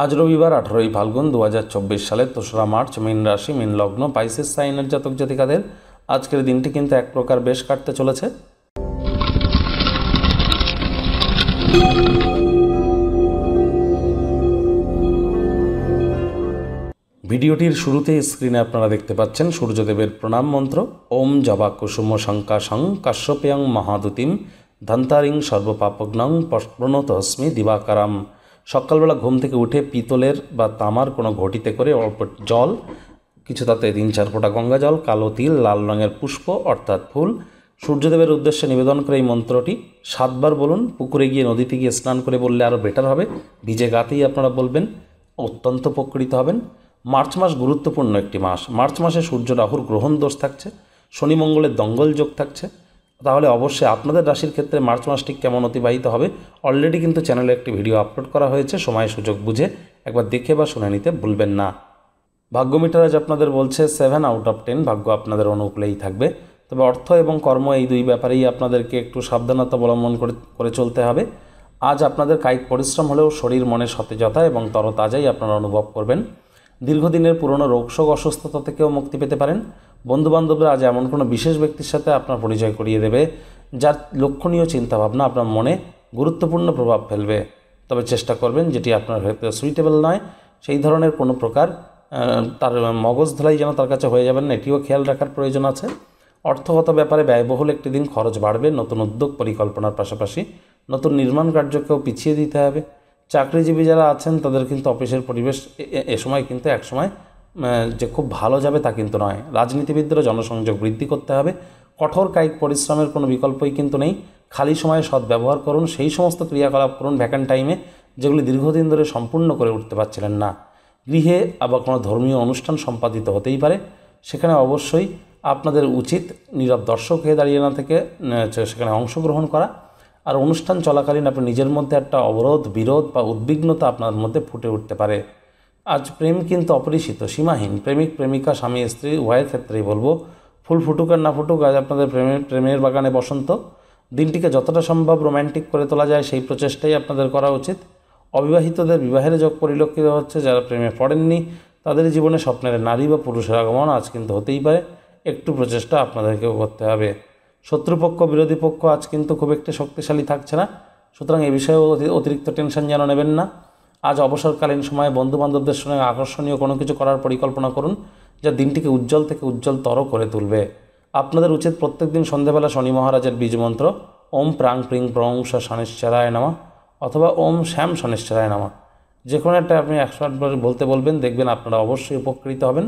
আজ রবিবার 18ই ফাল্গুন 2024 সালের 3রা মার্চ। মীন রাশি, মীন লগ্ন, পাইসেস সাইনের জাতক জাতিকাদের আজকের দিনটি কিন্তু এক প্রকার বেশ কাটতে চলেছে। ভিডিওটির শুরুতে স্ক্রিনে আপনারা দেখতে পাচ্ছেন সূর্যদেবের প্রণাম মন্ত্র। ওম জবা কুসুম শঙ্কাশং কাশ্যপেয়ং মহাদুতিম ধন্তারিং সর্বপাপগ্নং প্রণতস্মি দিবাকারাম। সকালবেলা ঘুম থেকে উঠে পিতলের বা তামার কোনো ঘটিতে করে অল্প জল, কিছু তাতে 3-4 ফোঁটা গঙ্গা জল, কালো তিল, লাল রঙের পুষ্প অর্থাৎ ফুল সূর্যদেবের উদ্দেশ্যে নিবেদন করে এই মন্ত্রটি 7 বার বলুন। পুকুরে গিয়ে, নদীতে গিয়ে স্নান করে বললে আরও বেটার হবে। ভিজে গাতেই আপনারা বলবেন, অত্যন্ত উপকৃত হবেন। মার্চ মাস গুরুত্বপূর্ণ একটি মাস। মার্চ মাসে সূর্য রাহুর গ্রহণ দোষ থাকছে, শনি মঙ্গলের দঙ্গল যোগ থাকছে। তাহলে অবশ্যই আপনাদের রাশির ক্ষেত্রে মার্চ মাসটি কেমন অতিবাহিত হবে অলরেডি কিন্তু চ্যানেলে একটি ভিডিও আপলোড করা হয়েছে, সময় সুযোগ বুঝে একবার দেখে বা শুনে নিতে ভুলবেন না। ভাগ্য মিটার আজ আপনাদের বলছে 7 আউট অফ 10, ভাগ্য আপনাদের অনুকূলেই থাকবে। তবে অর্থ এবং কর্ম এই দুই ব্যাপারেই আপনাদেরকে একটু সাবধানতা অবলম্বন করে চলতে হবে। আজ আপনাদের কায়িক পরিশ্রম হলেও শরীর মনে সতেজতা এবং তরতাজাই আপনারা অনুভব করবেন। দীর্ঘদিনের পুরনো রোগশোক অসুস্থতা থেকেও মুক্তি পেতে পারেন। বন্ধুবান্ধবরা আজ এমন কোনো বিশেষ ব্যক্তির সাথে আপনার পরিচয় করিয়ে দেবে যার লক্ষণীয় চিন্তাভাবনা আপনার মনে গুরুত্বপূর্ণ প্রভাব ফেলবে। তবে চেষ্টা করবেন যেটি আপনার ক্ষেত্রে সুইটেবল নয় সেই ধরনের কোনো প্রকার তার মগজ ধলাই যেন তার কাছে হয়ে যাবেন না, এটিও খেয়াল রাখার প্রয়োজন আছে। অর্থগত ব্যাপারে ব্যয়বহুল একটি দিন, খরচ বাড়বে। নতুন উদ্যোগ পরিকল্পনার পাশাপাশি নতুন নির্মাণ কার্যকেও পিছিয়ে দিতে হবে। চাকরিজীবী যারা আছেন তাদের কিন্তু অফিসের পরিবেশ এ সময় কিন্তু একসময় যে খুব ভালো যাবে তা কিন্তু নয়। রাজনীতিবিদরা জনসংযোগ বৃদ্ধি করতে হবে। কঠোর কায়িক পরিশ্রমের কোনো বিকল্পই কিন্তু নেই। খালি সময়ে সদ্ব্যবহার করুন, সেই সমস্ত ক্রিয়াকলাপ করুন ভ্যাকেন্ট টাইমে যেগুলি দীর্ঘদিন ধরে সম্পূর্ণ করে উঠতে পারছিলেন না। গৃহে আবার কোনো ধর্মীয় অনুষ্ঠান সম্পাদিত হতেই পারে, সেখানে অবশ্যই আপনাদের উচিত নীরব দর্শক হয়ে দাঁড়িয়ে না থেকে সেখানে অংশগ্রহণ করা। আর অনুষ্ঠান চলাকালীন আপনি নিজের মধ্যে একটা অবরোধ, বিরোধ বা উদ্বিগ্নতা আপনার মধ্যে ফুটে উঠতে পারে। আজ প্রেম কিন্তু অপরিচিত, সীমাহীন। প্রেমিক প্রেমিকা, স্বামী স্ত্রী উভয়ের ক্ষেত্রেই বলবো, ফুল ফুটুক আর না ফুটুক, আজ আপনাদের প্রেমের বাগানে বসন্ত। দিনটিকে যতটা সম্ভব রোম্যান্টিক করে তোলা যায় সেই প্রচেষ্টাই আপনাদের করা উচিত। অবিবাহিতদের বিবাহের যোগ পরিলক্ষিত হচ্ছে। যারা প্রেমে পড়েননি তাদের জীবনে স্বপ্নের নারী বা পুরুষের আগমন আজ কিন্তু হতেই পারে। একটু প্রচেষ্টা আপনাদেরকেও করতে হবে। শত্রুপক্ষ, বিরোধী পক্ষ আজ কিন্তু খুব একটি শক্তিশালী থাকছে না, সুতরাং এ বিষয়েও অতিরিক্ত টেনশন যেন নেবেন না। আজ অবসরকালীন সময়ে বন্ধুবান্ধবদের সঙ্গে আকর্ষণীয় কোনো কিছু করার পরিকল্পনা করুন যা দিনটিকে উজ্জ্বল থেকে উজ্জ্বলতর করে তুলবে। আপনাদের উচিত প্রত্যেক দিন সন্ধ্যাবেলা শনি মহারাজের বীজ মন্ত্র ওম প্রাং প্রিং প্রং শনিশ্চরায় নামা অথবা ওম শ্যাম শনিশ্চরায় নামা যে কোনো একটা আপনি 108 বার বলতে বলবেন, দেখবেন আপনারা অবশ্যই উপকৃত হবেন।